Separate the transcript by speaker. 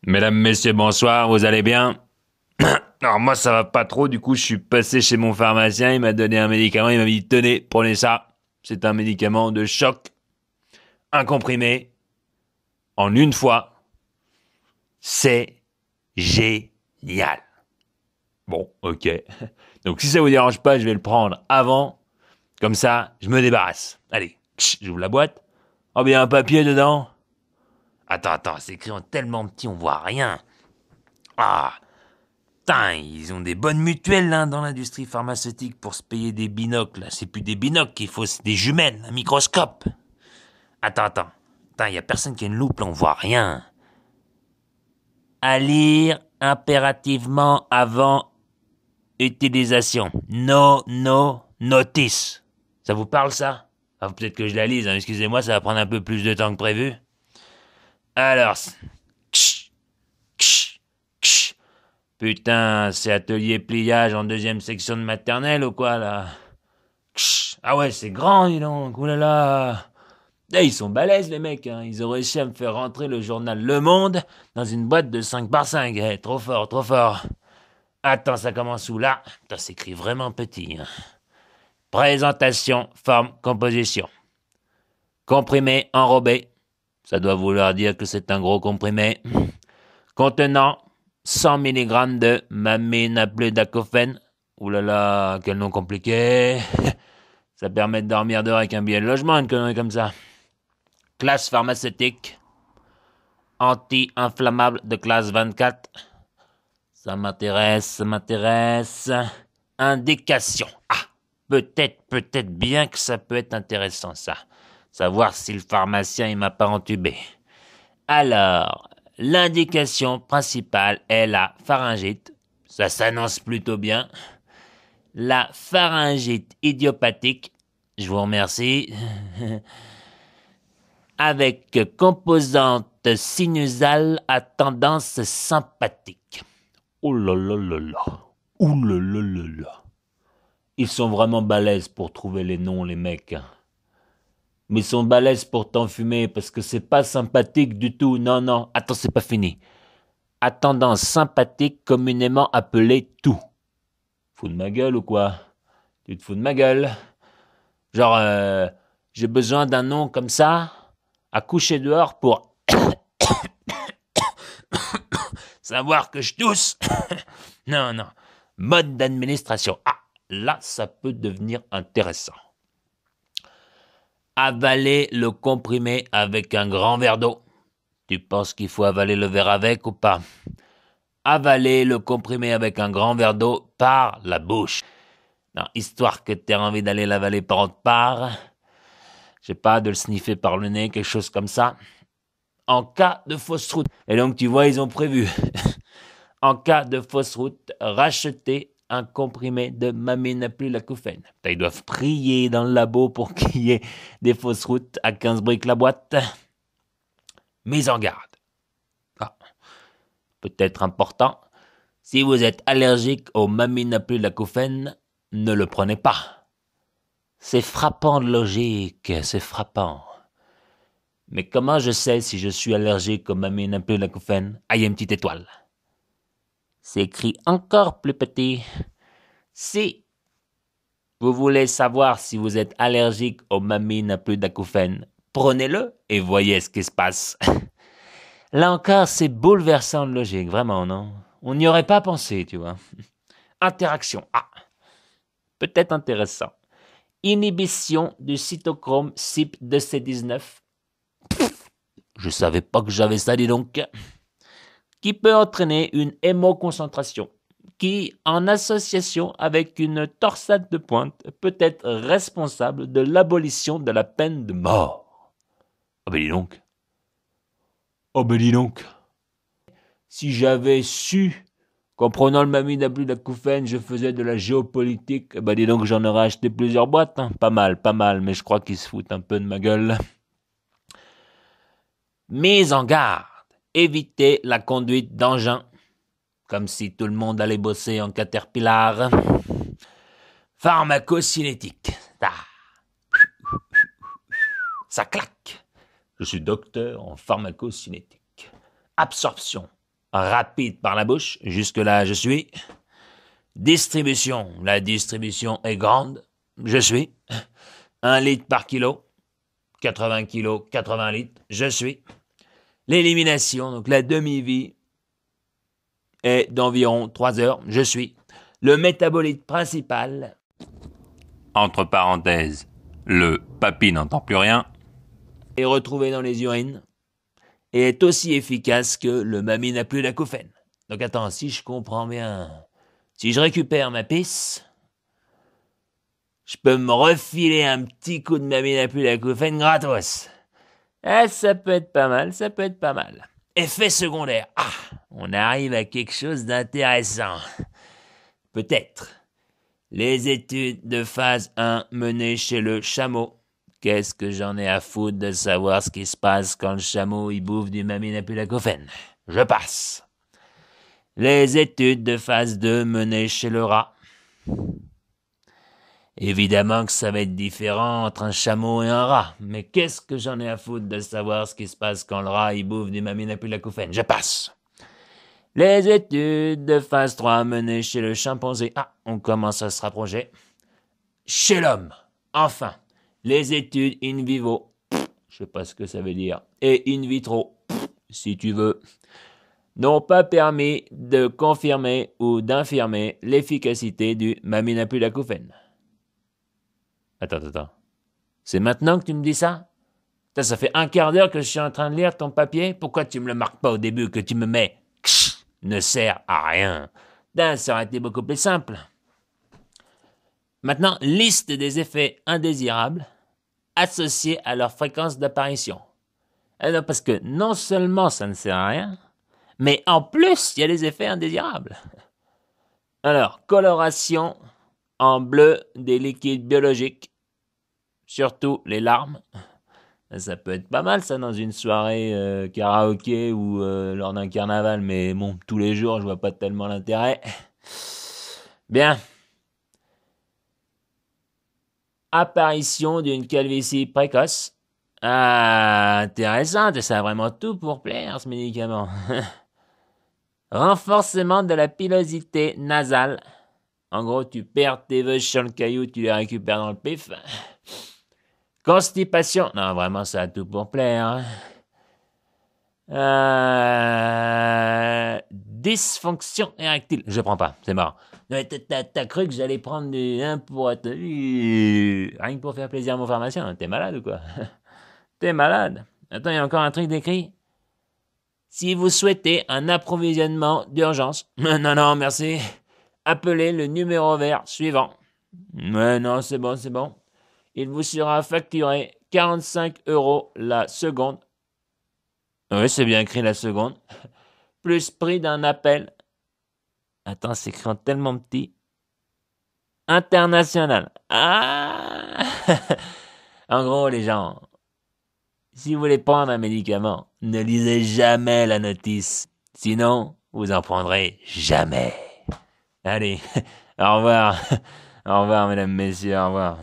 Speaker 1: Mesdames, messieurs, bonsoir, vous allez bien? Alors moi ça va pas trop, du coup je suis passé chez mon pharmacien, il m'a donné un médicament, il m'a dit tenez, prenez ça. C'est un médicament de choc, un comprimé, en une fois. C'est génial. Bon, ok. Donc si ça vous dérange pas, je vais le prendre avant, comme ça je me débarrasse. Allez, j'ouvre la boîte. Oh, bien un papier dedans. Attends, c'est écrit en tellement petit, on voit rien. Ah, putain, ils ont des bonnes mutuelles là, dans l'industrie pharmaceutique pour se payer des binocles. C'est plus des binocles qu'il faut, c'est des jumelles, un microscope. Attends. Putain, y a personne qui a une loupe là, on voit rien. À lire impérativement avant utilisation. No, notice. Ça vous parle ça? Ah, peut-être que je la lise, hein. Excusez-moi, ça va prendre un peu plus de temps que prévu. Alors, ksh, ksh, ksh. Putain, c'est atelier pliage en deuxième section de maternelle ou quoi, là? Ah ouais, c'est grand, dis donc. Oulala. Eh, ils sont balèzes, les mecs, hein. Ils ont réussi à me faire rentrer le journal Le Monde dans une boîte de 5 par 5. Eh, trop fort, trop fort. Attends, ça commence où, là? Putain, c'est écrit vraiment petit, hein. Présentation, forme, composition. Comprimé enrobé. Ça doit vouloir dire que c'est un gros comprimé. Contenant 100 mg de mamine-plus-d'acouphène. Ouh là là, quel nom compliqué. Ça permet de dormir dehors avec un billet de logement, une connerie comme ça. Classe pharmaceutique. Anti-inflammable de classe 24. Ça m'intéresse. Indication. Ah, peut-être bien que ça peut être intéressant, ça. Savoir si le pharmacien, il m'a pas entubé. Alors, l'indication principale est la pharyngite. Ça s'annonce plutôt bien. La pharyngite idiopathique, je vous remercie, avec composante sinusale à tendance sympathique. Oh là là là là. Ouh là là là là. Ils sont vraiment balèzes pour trouver les noms, les mecs. Mais ils sont balèzes pour t'enfumer parce que c'est pas sympathique du tout. Non. Attends, c'est pas fini. À tendance sympathique communément appelée tout. Fous de ma gueule ou quoi? Tu te fous de ma gueule? Genre, j'ai besoin d'un nom comme ça, à coucher dehors pour savoir que je tousse. Non. Mode d'administration. Ah, là, ça peut devenir intéressant. Avaler le comprimé avec un grand verre d'eau. Tu penses qu'il faut avaler le verre avec ou pas? Avaler le comprimé avec un grand verre d'eau par la bouche. Non, histoire que tu aies envie d'aller l'avaler par autre part. Je sais pas, de le sniffer par le nez, quelque chose comme ça. En cas de fausse route. Et donc, tu vois, ils ont prévu. En cas de fausse route, racheter un comprimé de mamine-plus-l'acouphène. Ils doivent prier dans le labo pour qu'il y ait des fausses routes à 15 briques la boîte. Mise en garde. Ah, peut-être important. Si vous êtes allergique au mamine-plus-l'acouphène, ne le prenez pas. C'est frappant de logique, c'est frappant. Mais comment je sais si je suis allergique au mamine-plus-l'acouphène? Ah, il y a une petite étoile. C'est écrit encore plus petit. Si vous voulez savoir si vous êtes allergique au mamine-plus-d'acouphène, prenez-le et voyez ce qui se passe. Là encore, c'est bouleversant de logique, vraiment, non? On n'y aurait pas pensé, tu vois. Interaction. Ah, peut-être intéressant. Inhibition du cytochrome CYP2C19. Je savais pas que j'avais ça, dis donc. Qui peut entraîner une hémoconcentration, qui, en association avec une torsade de pointe, peut être responsable de l'abolition de la peine de mort. Ah ben dis donc. Oh ben dis donc. Si j'avais su qu'en prenant le mamidablu d'acouphène, je faisais de la géopolitique, bah dis donc, j'en aurais acheté plusieurs boîtes. Hein. Pas mal, mais je crois qu'ils se foutent un peu de ma gueule. Mise en garde. Évitez la conduite d'engin. Comme si tout le monde allait bosser en caterpillar. Pharmacocinétique. Ah. Ça claque. Je suis docteur en pharmacocinétique. Absorption. rapide par la bouche. Jusque-là, je suis. Distribution. La distribution est grande. Je suis. 1 litre par kilo. 80 kilos, 80 litres. Je suis. L'élimination, donc la demi-vie, est d'environ 3 heures. Je suis. Le métabolite principal,
Speaker 2: Entre parenthèses, le papy n'entend plus rien.
Speaker 1: est retrouvé dans les urines et est aussi efficace que le mamine à plus d'acouphène. Donc attends, si je comprends bien, si je récupère ma pisse, je peux me refiler un petit coup de mamine à plus d'acouphène gratos. Ça peut être pas mal, ça peut être pas mal. Effet secondaire. On arrive à quelque chose d'intéressant. Peut-être. Les études de phase 1 menées chez le chameau. Qu'est-ce que j'en ai à foutre de savoir ce qui se passe quand le chameau il bouffe du maminapulacofène? Je passe. Les études de phase 2 menées chez le rat. Évidemment que ça va être différent entre un chameau et un rat, mais qu'est-ce que j'en ai à foutre de savoir ce qui se passe quand le rat il bouffe du maminapulacofène? Je passe. Les études de phase 3 menées chez le chimpanzé. On commence à se rapprocher. Chez l'homme, enfin, les études in vivo, je sais pas ce que ça veut dire, et in vitro, si tu veux, n'ont pas permis de confirmer ou d'infirmer l'efficacité du maminapulacofène. Attends. C'est maintenant que tu me dis ça? Ça fait un quart d'heure que je suis en train de lire ton papier. Pourquoi tu me le marques pas au début que tu me mets ne sert à rien? Ça aurait été beaucoup plus simple. Maintenant, liste des effets indésirables associés à leur fréquence d'apparition. Alors, parce que non seulement ça ne sert à rien, mais en plus, il y a des effets indésirables. Alors, coloration en bleu des liquides biologiques, surtout les larmes. Ça peut être pas mal, ça, dans une soirée karaoké ou lors d'un carnaval, mais bon, tous les jours, je vois pas tellement l'intérêt. Bien. Apparition d'une calvitie précoce. Intéressant, ça a vraiment tout pour plaire, ce médicament. Renforcement de la pilosité nasale. En gros, tu perds tes veuches sur le caillou, tu les récupères dans le pif. Constipation. Non, vraiment, ça a tout pour plaire. Dysfonction érectile. Je prends pas, c'est mort. T'as cru que j'allais prendre du... pour être... Rien que pour faire plaisir à mon pharmacien. T'es malade ou quoi? T'es malade. Attends, il y a encore un truc décrit. Si vous souhaitez un approvisionnement d'urgence... Non, merci. Appelez le numéro vert suivant. Non, c'est bon. Il vous sera facturé 45 € la seconde. Oui, c'est bien écrit la seconde. Plus prix d'un appel. Attends, c'est écrit en tellement petit. International. En gros, les gens, si vous voulez prendre un médicament, ne lisez jamais la notice. Sinon, vous en prendrez jamais. Allez, au revoir. Au revoir, mesdames, messieurs, au revoir.